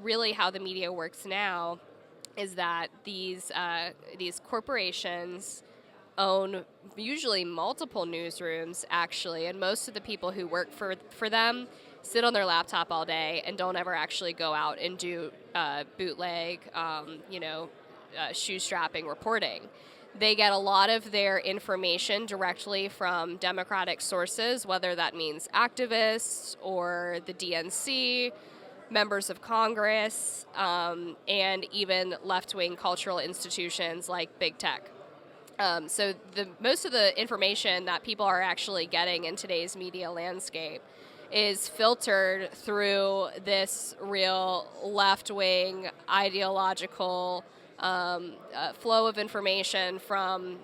really how the media works now is that these corporations own usually multiple newsrooms, actually, and most of the people who work for them sit on their laptop all day and don't ever actually go out and do bootleg, shoestrapping reporting. They get a lot of their information directly from Democratic sources, whether that means activists or the DNC, members of Congress, and even left-wing cultural institutions like big tech. So most of the information that people are actually getting in today's media landscape is filtered through this real left-wing ideological flow of information from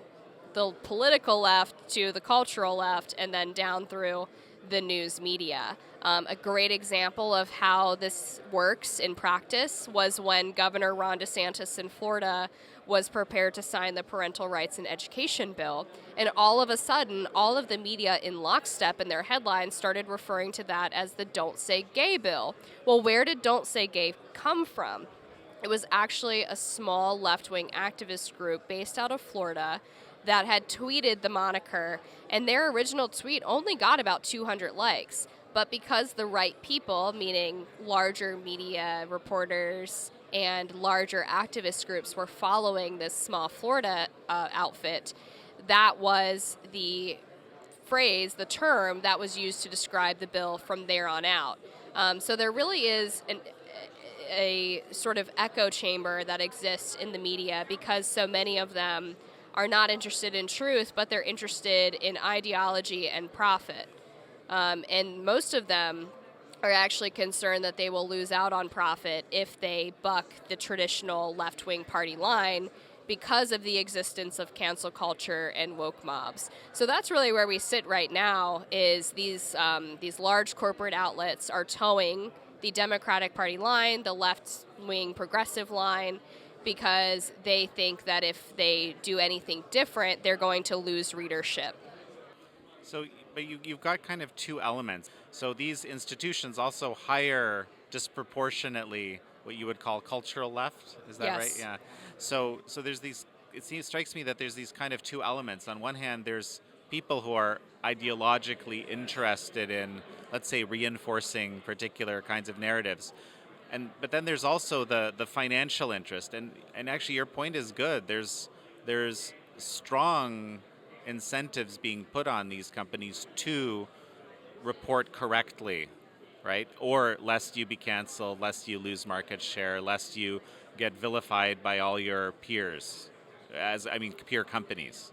the political left to the cultural left and then down through the news media. A great example of how this works in practice was when Governor Ron DeSantis in Florida was prepared to sign the Parental Rights in Education bill. And all of a sudden, all of the media in lockstep in their headlines started referring to that as the Don't Say Gay bill. Well, where did Don't Say Gay come from? It was actually a small left-wing activist group based out of Florida that had tweeted the moniker, and their original tweet only got about 200 likes. But because the right people, meaning larger media reporters and larger activist groups, were following this small Florida outfit, that was the phrase, the term that was used to describe the bill from there on out. So there really is a sort of echo chamber that exists in the media because so many of them are not interested in truth, but they're interested in ideology and profit. And most of them are actually concerned that they will lose out on profit if they buck the traditional left-wing party line because of the existence of cancel culture and woke mobs. So that's really where we sit right now, is these large corporate outlets are towing the Democratic Party line, the left-wing progressive line, because they think that if they do anything different, they're going to lose readership. So, but you've got kind of two elements. So these institutions also hire disproportionately what you would call cultural left. Is that right? Yeah. So there's these. Strikes me that there's these kind of two elements. On one hand, there's people who are ideologically interested in, let's say, reinforcing particular kinds of narratives. But then there's also the financial interest, and actually your point is good. There's strong incentives being put on these companies to report correctly, right? Or lest you be canceled, lest you lose market share, lest you get vilified by all your peers, peer companies.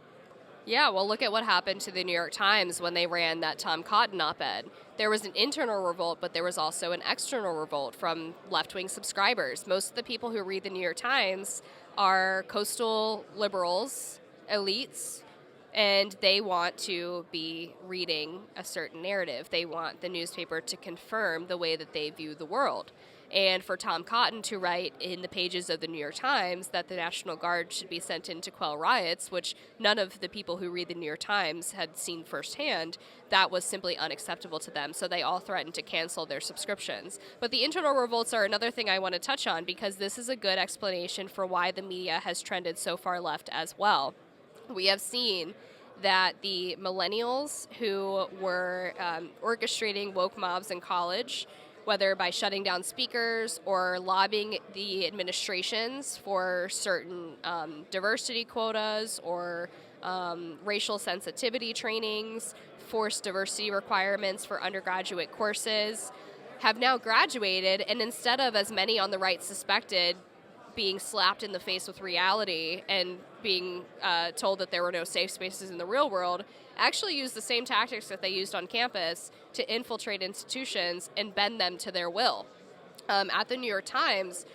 Yeah, well, look at what happened to the New York Times when they ran that Tom Cotton op-ed. There was an internal revolt, but there was also an external revolt from left-wing subscribers. Most of the people who read the New York Times are coastal liberals, elites, and they want to be reading a certain narrative. They want the newspaper to confirm the way that they view the world. And for Tom Cotton to write in the pages of the New York Times that the National Guard should be sent in to quell riots, which none of the people who read the New York Times had seen firsthand, that was simply unacceptable to them. So they all threatened to cancel their subscriptions. But the internal revolts are another thing I want to touch on, because this is a good explanation for why the media has trended so far left as well. We have seen that the millennials who were orchestrating woke mobs in college, whether by shutting down speakers or lobbying the administrations for certain diversity quotas or racial sensitivity trainings, forced diversity requirements for undergraduate courses, have now graduated, and instead of, as many on the right suspected, being slapped in the face with reality and being told that there were no safe spaces in the real world, actually used the same tactics that they used on campus to infiltrate institutions and bend them to their will. At the New York Times,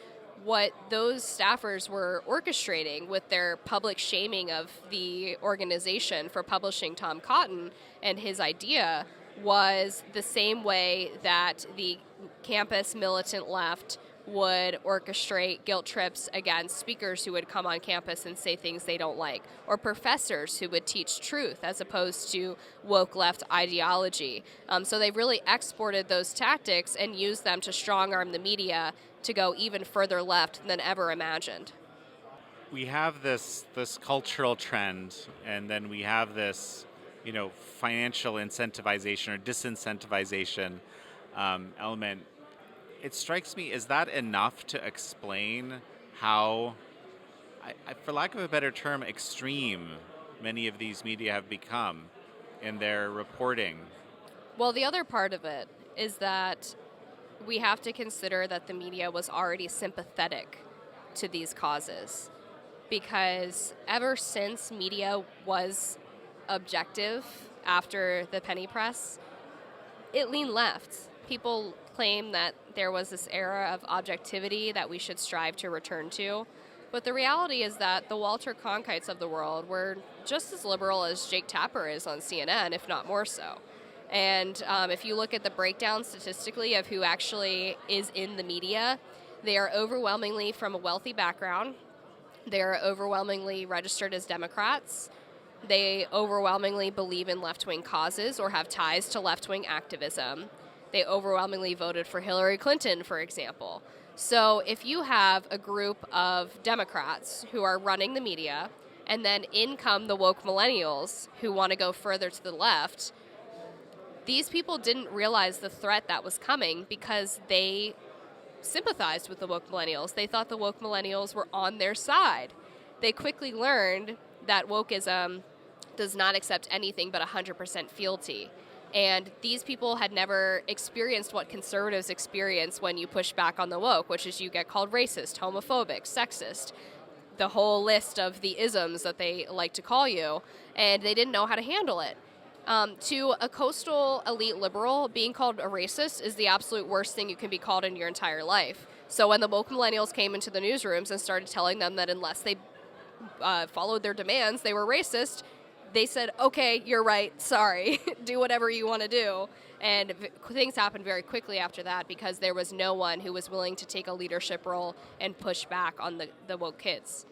what those staffers were orchestrating with their public shaming of the organization for publishing Tom Cotton and his idea was the same way that the campus militant left would orchestrate guilt trips against speakers who would come on campus and say things they don't like, or professors who would teach truth as opposed to woke left ideology. So they've really exported those tactics and used them to strong-arm the media to go even further left than ever imagined. We have this cultural trend, and then we have this, financial incentivization or disincentivization element. It strikes me, is that enough to explain how, for lack of a better term, extreme many of these media have become in their reporting? Well, the other part of it is that we have to consider that the media was already sympathetic to these causes, because ever since media was objective after the penny press, it leaned left. People claim that there was this era of objectivity that we should strive to return to. But the reality is that the Walter Cronkites of the world were just as liberal as Jake Tapper is on CNN, if not more so. And if you look at the breakdown statistically of who actually is in the media, they are overwhelmingly from a wealthy background. They are overwhelmingly registered as Democrats. They overwhelmingly believe in left-wing causes or have ties to left-wing activism. They overwhelmingly voted for Hillary Clinton, for example. So if you have a group of Democrats who are running the media, and then in come the woke millennials who want to go further to the left, these people didn't realize the threat that was coming because they sympathized with the woke millennials. They thought the woke millennials were on their side. They quickly learned that wokeism does not accept anything but 100% fealty. And these people had never experienced what conservatives experience when you push back on the woke, which is you get called racist, homophobic, sexist, the whole list of the isms that they like to call you, and they didn't know how to handle it. To a coastal elite liberal, being called a racist is the absolute worst thing you can be called in your entire life. So when the woke millennials came into the newsrooms and started telling them that unless they followed their demands, they were racist, they said, okay, you're right, sorry, do whatever you want to do. And things happened very quickly after that because there was no one who was willing to take a leadership role and push back on the woke kids.